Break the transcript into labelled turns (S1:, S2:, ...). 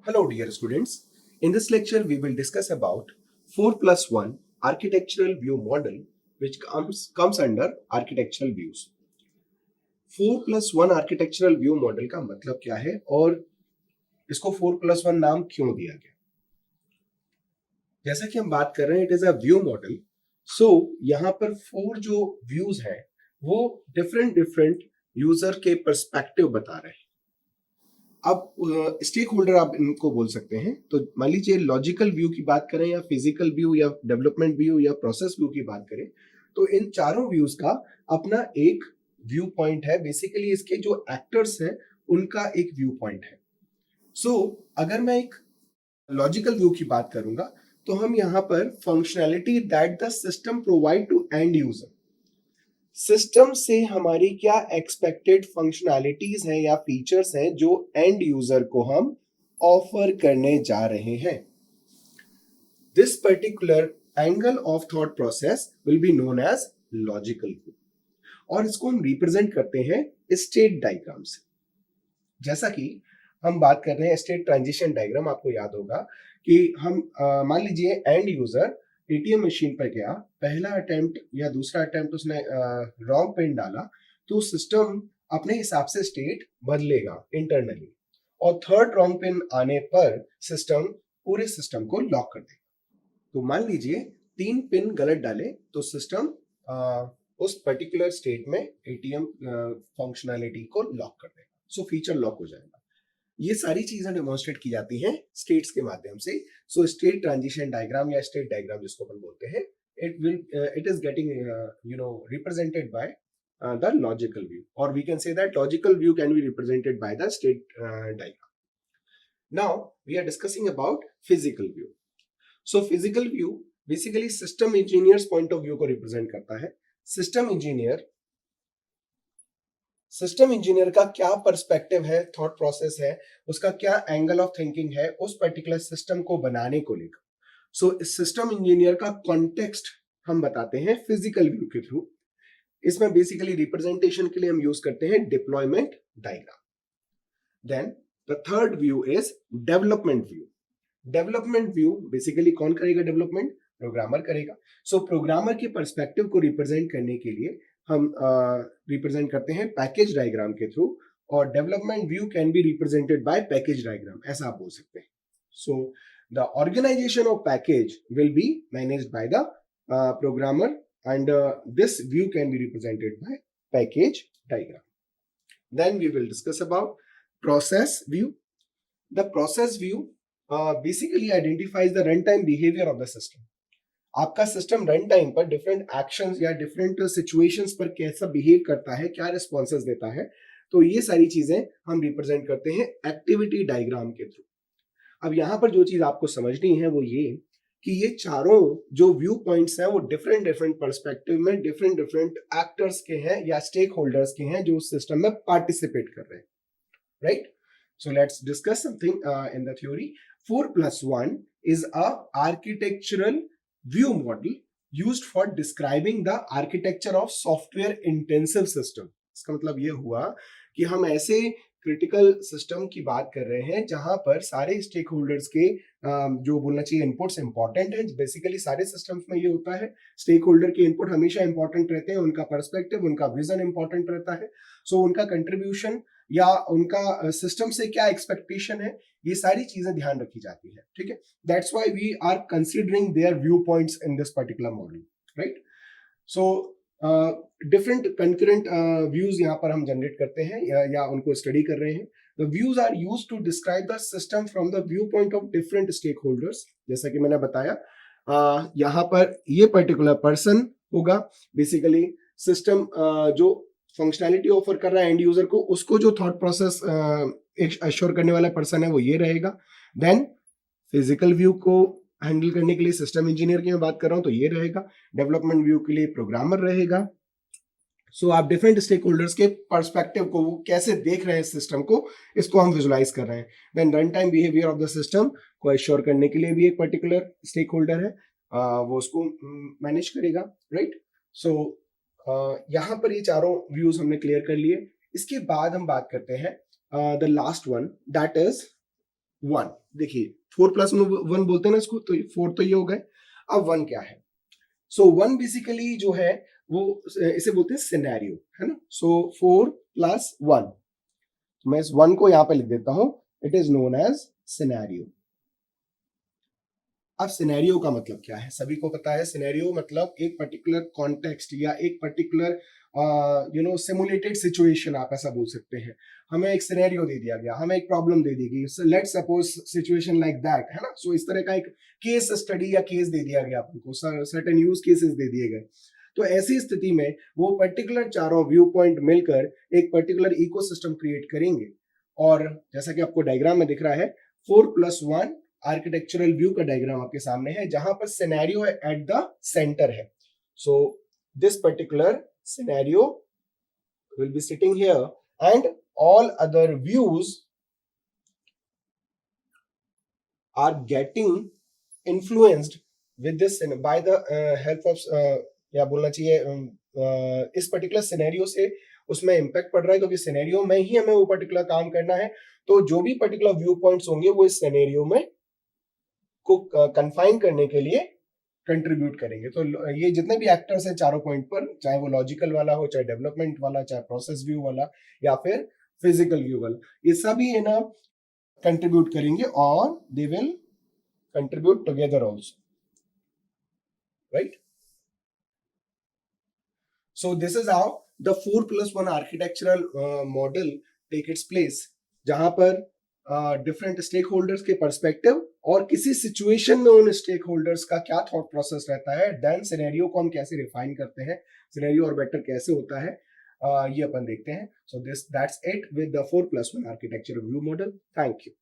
S1: Hello dear students. In this lecture we will discuss about 4+1 architectural view model which comes under architectural views. 4+1 architectural view model का मतलब क्या है और इसको 4+1 नाम क्यों दिया गया? जैसा कि हम बात कर रहे हैं, it is a view model. So यहाँ पर 4 जो व्यूज हैं वो डिफरेंट यूजर के पर्सपेक्टिव बता रहे हैं. अब स्टेक होल्डर आप इनको बोल सकते हैं. तो मान लीजिए लॉजिकल व्यू की बात करें या फिजिकल व्यू या डेवलपमेंट व्यू या प्रोसेस व्यू की बात करें, तो इन चारों व्यूज का अपना एक व्यू पॉइंट है. बेसिकली इसके जो एक्टर्स हैं उनका एक व्यू पॉइंट है. सो अगर मैं एक लॉजिकल व्यू की बात करूंगा तो हम यहाँ पर functionality that the system provide to end user, system से हमारी क्या एक्सपेक्टेड फंक्शनैलिटीज हैं या फीचर्स हैं जो एंड यूजर को हम ऑफर करने जा रहे हैं. This particular angle of thought process will be known as logical view और इसको हम रिप्रेजेंट करते हैं स्टेट डायग्राम से. जैसा कि हम बात कर रहे हैं स्टेट ट्रांजिशन डायग्राम, आपको याद होगा कि हम मान लीजिए एंड यूजर एटीएम मशीन पर गया, पहला अटेम्प्ट या दूसरा अटेम्प्ट उसने रॉन्ग पिन डाला, तो सिस्टम अपने हिसाब से स्टेट बदलेगा इंटरनली और थर्ड रॉन्ग पिन आने पर सिस्टम पूरे सिस्टम को लॉक कर देगा. तो मान लीजिए 3 पिन गलत डाले तो सिस्टम उस पर्टिकुलर स्टेट में एटीएम फंक्शनैलिटी को लॉक कर देगा. सो फीचर लॉक हो जाएगा. ये सारी चीजें डेमोन्स्ट्रेट की जाती हैं स्टेट्स के माध्यम से. सो स्टेट ट्रांजिशन डायग्राम या स्टेट डायग्राम जिसको अपन बोलते हैं, it is getting represented by the logical view, or we can say that logical view can be represented by the state diagram. Now we are discussing about physical view. So physical view basically system engineer's point of view को represent करता है. System engineer का क्या perspective है, thought process है, उसका क्या angle of thinking है उस पर्टिकुलर सिस्टम को बनाने को लेकर. सो सिस्टम इंजीनियर का कॉन्टेक्स्ट हम बताते हैं फिजिकल व्यू के थ्रू. इसमें बेसिकली रिप्रेजेंटेशन के लिए हम यूज करते हैं deployment diagram. Then the third view is development view. Development view basically कौन करेगा? डेवलपमेंट प्रोग्रामर करेगा. सो प्रोग्रामर के पर्सपेक्टिव को रिप्रेजेंट करने के लिए हम रिप्रेजेंट करते हैं पैकेज डायग्राम के थ्रू, और development view can be represented by package diagram, ऐसा आप बोल सकते हैं. So the organisation of package will be managed by the programmer and this view can be represented by package diagram. Then we will discuss about process view. The process view basically identifies the runtime behavior of the system. आपका system run time पर different actions या different situations पर कैसा behave करता है, क्या responses देता है, तो ये सारी चीजें हम रिप्रेजेंट करते हैं एक्टिविटी डायग्राम के थ्रू. अब यहाँ पर जो चीज आपको समझनी है वो ये कि ये चारों जो व्यू पॉइंट्स हैं वो डिफरेंट पर्सपेक्टिव में डिफरेंट एक्टर्स के हैं या स्टेक होल्डर्स के हैं जो उस सिस्टम में पार्टिसिपेट कर रहे हैं. Right? So let's discuss something in the theory. 4+1 is a architectural view model used for describing the architecture of software intensive system. इसका मतलब ये हुआ कि हम ऐसे क्रिटिकल सिस्टम की बात कर रहे हैं जहां पर सारे स्टेक होल्डर्स के जो बोलना चाहिए इनपुट्स इंपॉर्टेंट हैं. बेसिकली सारे सिस्टम्स में ये होता है, स्टेक होल्डर के इनपुट हमेशा इंपॉर्टेंट रहते हैं, उनका पर्सपेक्टिव, उनका विजन इंपॉर्टेंट रहता है. सो उनका कंट्रीब्यूशन या उनका सिस्टम से क्या एक्सपेक्टेशन है, ये सारी चीजें ध्यान रखी जाती है. ठीक है? That's why we are considering their view points in this particular model. Right? So different concurrent views यहाँ पर हम जनरेट करते हैं या उनको स्टडी कर रहे हैं. The views are used to describe the system from the view point of different stake holders. जैसा कि मैंने बताया, यहाँ पर ये पर्टिकुलर पर्सन होगा, बेसिकली सिस्टम जो फंक्शनैलिटी ऑफर कर रहा है एंड यूजर को, उसको जो थॉट प्रोसेस एश्योर करने वाला पर्सन है वो ये रहेगा. देन फिजिकल व्यू को हैंडल करने के लिए सिस्टम इंजीनियर की मैं बात कर रहा हूं तो ये रहेगा. डेवलपमेंट व्यू के लिए प्रोग्रामर रहेगा. सो आप डिफरेंट स्टेक होल्डर्स के पर्सपेक्टिव को, वो कैसे देख रहे हैं सिस्टम को, इसको हम विजुलाइज कर रहे हैं. Then run time behaviour of the system को एश्योर करने के लिए भी एक पर्टिकुलर स्टेक होल्डर है, वो उसको मैनेज करेगा. राइट? सो यहाँ पर ये चारों व्यूज हमने क्लियर कर लिए. इसके बाद हम बात करते हैं the last one, that is 1। देखिए 4+1 बोलते हैं ना इसको, तो 4 तो ये हो गए। अब 1 क्या है? सो 1 बेसिकली जो है वो इसे बोलते हैं सिनेरियो, है ना। सो 4+1, मैं इस 1 को यहां पे लिख देता हूं, it is known as scenario. अब सिनेरियो का मतलब क्या है? सभी को पता है सिनेरियो मतलब एक पर्टिकुलर कॉन्टेक्स्ट या एक पर्टिकुलर सिमुलेटेड सिचुएशन, आप ऐसा बोल सकते हैं। हमें एक सिनेरियो दे दिया गया, हमें एक प्रॉब्लम दे दी गई, let's suppose situation like that, है ना। सो इस तरह का एक केस स्टडी या केस दे दिया गया आपको, सर्टेन यूज केसेस दे दिए गए। तो ऐसी स्थिति में वो पर्टिकुलर चारों व्यू पॉइंट मिलकर एक पर्टिकुलर इकोसिस्टम क्रिएट करेंगे। और जैसा कि आपको डायग्राम में दिख रहा है, 4+1 आर्किटेक्चरल व्यू का डायग्राम आपके सामने है, जहां पर सिनेरियो एट द सेंटर है। So this particular scenario will be sitting here and all other views are getting influenced with this by the help of या बोलना चाहिए इस पर्टिकुलर सिनेरियो से उसमें इम्पैक्ट पड़ रहा है, क्योंकि सिनेरियो में ही हमें वो पर्टिकुलर काम करना है। तो जो भी पर्टिकुलर व्यू पॉइंट्स होंगे वो इस सिनेरियो में को कन्फाइन करने के लिए कंट्रीब्यूट करेंगे। तो ये जितने भी एक्टर्स हैं चारों पॉइंट पर, चाहे वो लॉजिकल वाला हो, चाहे डेवलपमेंट वाला, चाहे प्रोसेस व्यू वाला, या फिर फिजिकल व्यू वाला, ये सभी है ना कंट्रीब्यूट करेंगे और they will contribute together also, right. So this is how the 4+1 architectural model take its place, जहां पर डिफरेंट स्टेक होल्डर्स के पर्सपेक्टिव और किसी सिचुएशन में उन स्टेक होल्डर्स का क्या थॉट प्रोसेस रहता है, देन सिनेरियो को हम कैसे रिफाइन करते हैं, सिनेरियो और बेटर कैसे होता है, ये अपन देखते हैं। So that's it with the 4+1 architecture view model. Thank you.